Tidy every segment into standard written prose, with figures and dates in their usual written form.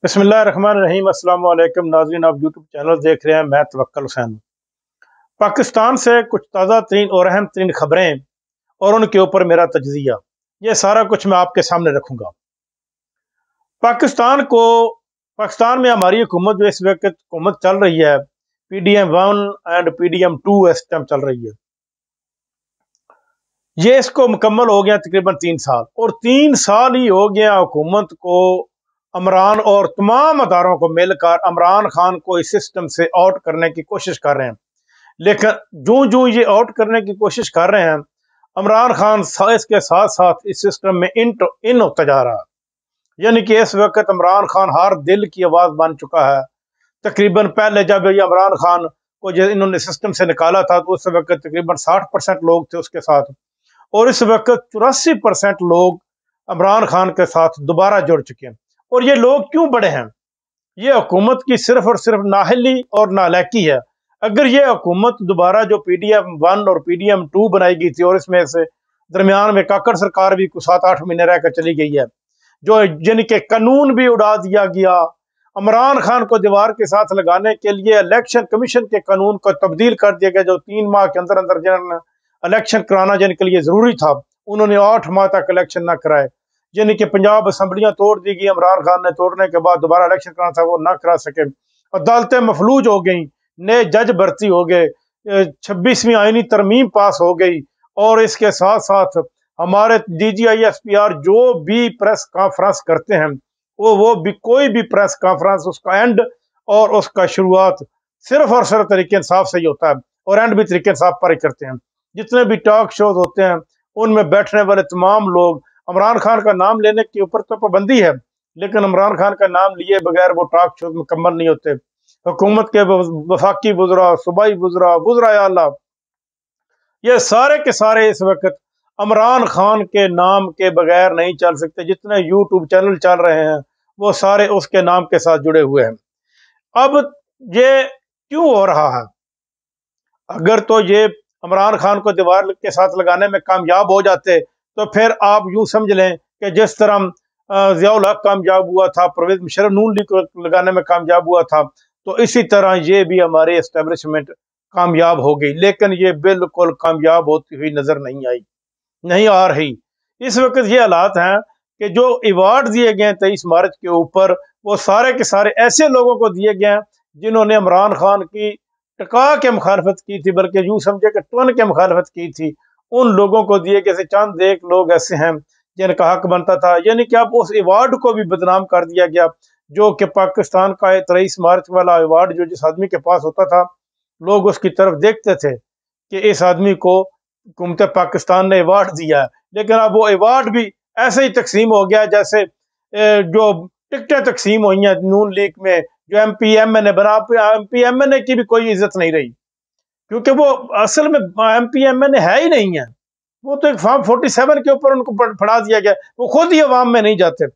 बिस्मिल्लाहिर्रहमानिर्रहीम। अस्सलाम वालेकुम नाज़रीन, आप यूट्यूब चैनल देख रहे हैं। मैं तवक्कल हुसैन। पाकिस्तान से कुछ ताज़ा तरीन और अहम तरीन खबरें और उनके ऊपर मेरा तज्ज़िया, ये सारा कुछ मैं आपके सामने रखूंगा। पाकिस्तान को पाकिस्तान में हमारी हुकूमत जो इस वक्त हुकूमत चल रही है, PDM-1 एंड PDM-2 इस टाइम चल रही है। ये इसको मुकम्मल हो गया तकरीबन 3 साल, और 3 साल ही हो गया हुकूमत को। इमरान और तमाम अदारों को मिलकर इमरान खान को इस सिस्टम से आउट करने की कोशिश कर रहे हैं, लेकिन जो जो ये आउट करने की कोशिश कर रहे हैं, इमरान खान इसके साथ साथ इस सिस्टम में इन होता जा रहा है। यानी कि इस वक्त इमरान खान हर दिल की आवाज़ बन चुका है। तकरीबन पहले जब ये इमरान खान को इन्होंने सिस्टम से निकाला था तो उस वक्त तकरीबन 60% लोग थे उसके साथ, और इस वक्त 84% लोग इमरान खान के साथ दोबारा जुड़ चुके हैं। और ये लोग क्यों बड़े हैं? ये हुकूमत की सिर्फ और सिर्फ नाहली और नालायकी है। अगर ये हुकूमत दोबारा जो PDM-1 और PDM-2 बनाई गई थी, और इसमें से दरमियान में काकड़ सरकार भी कुछ 7-8 महीने रहकर चली गई है, जो जिनके कानून भी उड़ा दिया गया, इमरान खान को दीवार के साथ लगाने के लिए इलेक्शन कमीशन के कानून को तब्दील कर दिया गया, जो 3 माह के अंदर अंदर जिन्होंने इलेक्शन कराना जिनके लिए जरूरी था, उन्होंने 8 माह तक इलेक्शन ना कराए। यानी कि पंजाब असम्बलियां तोड़ दी गई, इमरान खान ने तोड़ने के बाद दोबारा इलेक्शन कराना था, वो ना करा सके। अदालतें मफलूज हो गई, नए जज भर्ती हो गए, 26वीं आईनी तरमीम पास हो गई, और इसके साथ साथ हमारे DGI SPR जो भी प्रेस कॉन्फ्रेंस करते हैं, वो भी कोई भी प्रेस कॉन्फ्रेंस उसका एंड और उसका शुरुआत सिर्फ और सिर्फ तरीके इंसाफ से ही होता है, और एंड भी तरीके इंसाफ पर ही करते हैं। जितने भी टॉक शोज होते हैं उनमें बैठने वाले तमाम लोग, इमरान खान का नाम लेने के ऊपर तो पाबंदी है, लेकिन इमरान खान का नाम लिए बगैर वो टॉक शो मुकम्मल नहीं होते। हुकूमत के वफाकी वुज़रा, सूबाई वुज़रा, वुज़रा आला, ये सारे के सारे इस वक्त इमरान खान के नाम के बगैर नहीं चल सकते। जितने यूट्यूब चैनल चल रहे हैं वो सारे उसके नाम के साथ जुड़े हुए हैं। अब ये क्यों हो रहा है? अगर तो ये इमरान खान को दीवार के साथ लगाने में कामयाब हो जाते तो फिर आप यूं समझ लें कि जिस तरह ज़ियाउल हक कामयाब हुआ था, परवेज मुशर्रफ नून लीग को लगाने में कामयाब हुआ था, तो इसी तरह ये भी हमारे एस्टेब्लिशमेंट कामयाब हो गई। लेकिन ये बिल्कुल कामयाब होती हुई नजर नहीं आई, नहीं आ रही। इस वक्त ये हालात हैं कि जो अवार्ड दिए गए 23 मार्च के ऊपर, वो सारे के सारे ऐसे लोगों को दिए गए हैं जिन्होंने इमरान खान की टका के मुखालफत की थी, बल्कि यूं समझे कि टन के मुखालफत की थी। उन लोगों को दिए गए चंद एक लोग ऐसे हैं जिनका हक बनता था। यानी कि अब उस अवार्ड को भी बदनाम कर दिया गया, जो कि पाकिस्तान का 23 मार्च वाला अवार्ड जो जिस आदमी के पास होता था, लोग उसकी तरफ देखते थे कि इस आदमी को हुकूमत पाकिस्तान ने अवार्ड दिया है। लेकिन अब वो अवार्ड भी ऐसे ही तकसीम हो गया जैसे जो टिकटें तकसीम हुई हैं नून लीग में, जो MPMN बना, MPMN की भी कोई इज्जत नहीं रही, क्योंकि वो असल में MPMN है ही नहीं है। वो तो एक फॉर्म 47 के ऊपर उनको पढ़ा दिया गया, वो खुद ही अवाम में नहीं जाते।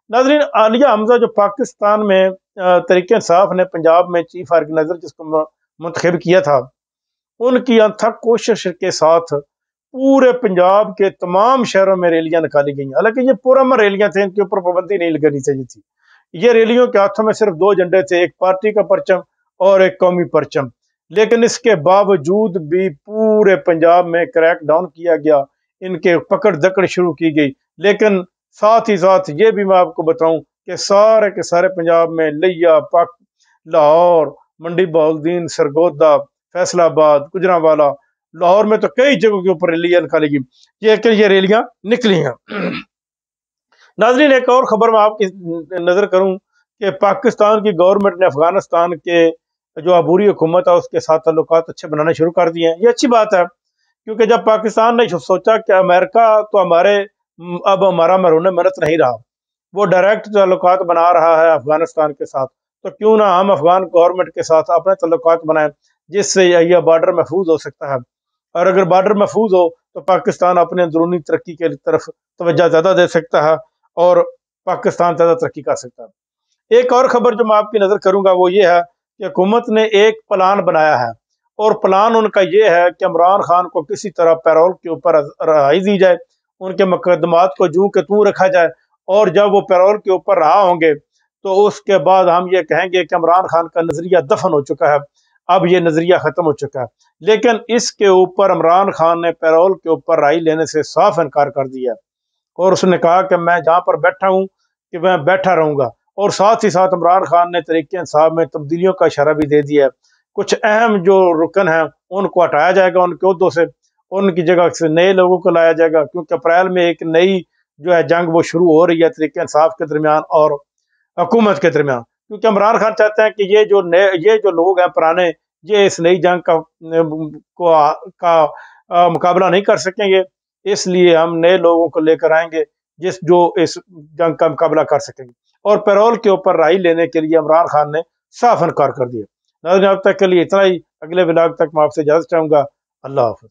नाज़रीन, आलिया हमजा जो पाकिस्तान में तहरीक इंसाफ ने पंजाब में चीफ ऑर्गेनाइजर जिसको मुंतखब किया था, उनकी अथक कोशिश के साथ पूरे पंजाब के तमाम शहरों में रैलियां निकाली गई। हालांकि ये पुरअमन रैलियां थी, इनके ऊपर पाबंदी नहीं लगानी चाहिए थी। ये रैलियों के हाथों में सिर्फ 2 झंडे थे, एक पार्टी का परचम और एक कौमी परचम। लेकिन इसके बावजूद भी पूरे पंजाब में क्रैक डाउन किया गया, इनके पकड़ दकड़ शुरू की गई। लेकिन साथ ही साथ ये भी मैं आपको बताऊं कि सारे के सारे पंजाब में लिया, पक, लाहौर, मंडी बहाउद्दीन, सरगोदा, फैसलाबाद, गुजरांवाला, लाहौर में तो कई जगहों के ऊपर रैलियां निकाली गई। ये रैलियां निकली हैं। नाज़रीन, एक और खबर मैं आपकी नजर करूं कि पाकिस्तान की गवर्नमेंट ने अफगानिस्तान के जो अबूरी हुकूमत है उसके साथ ताल्लुकात अच्छे बनाने शुरू कर दिए हैं। ये अच्छी बात है, क्योंकि जब पाकिस्तान ने सोचा कि अमेरिका तो अब हमारा मरून मन्नत नहीं रहा, वो डायरेक्ट ताल्लुकात बना रहा है अफगानिस्तान के साथ, तो क्यों ना हम अफगान गवर्नमेंट के साथ अपने ताल्लुकात बनाएं, जिससे यह बार्डर महफूज हो सकता है। और अगर बार्डर महफूज हो तो पाकिस्तान अपने अंदरूनी तरक्की की तरफ तवज्जो ज़्यादा दे सकता है और पाकिस्तान ज़्यादा तरक्की कर सकता है। एक और खबर जो मैं आपकी नज़र करूंगा वो ये है कि हुकूमत ने एक प्लान बनाया है, और प्लान उनका ये है कि इमरान खान को किसी तरह पैरोल के ऊपर रहाई दी जाए, उनके मुकदमात को जूं के तूं रखा जाए, और जब वो पैरोल के ऊपर रहा होंगे تو اس کے بعد ہم یہ کہیں گے کہ عمران خان کا نظریہ دفن ہو چکا ہے، اب یہ نظریہ ختم ہو چکا ہے۔ لیکن اس کے اوپر عمران خان نے پیرول کے اوپر رائے لینے سے صاف انکار کر دیا، اور اس نے کہا کہ میں جہاں پر بیٹھا ہوں کہ میں بیٹھا رہوں گا، اور ساتھ ہی ساتھ عمران خان نے تحریک انصاف میں تبدیلیوں کا اشارہ بھی دے دیا ہے۔ کچھ اہم جو رکن ہیں ان کو ہٹایا جائے گا ان کے عہدوں سے، ان کی جگہ سے نئے لوگوں کو لایا جائے گا، کیونکہ اپریل میں ایک نئی جو ہے جنگ وہ شروع ہو رہی ہے تحریک انصاف کے درمیان اور حکومت کے درمیان، کیونکہ عمران خان چاہتے ہیں کہ یہ جو لوگ ہیں پرانے، یہ اس نئی جنگ کا مقابلہ نہیں کر سکیں گے، اس لیے ہم نئے لوگوں کو لے کر آئیں گے جو اس جنگ کا مقابلہ کر سکیں گے۔ اور پیرول کے اوپر رائے لینے کے لیے عمران خان نے صاف انکار کر دیا۔ ناظرین اب تک کے لیے اتنا ہی، اگلے ولاگ تک میں آپ سے اجازت چاہوں گا۔ اللہ حافظ۔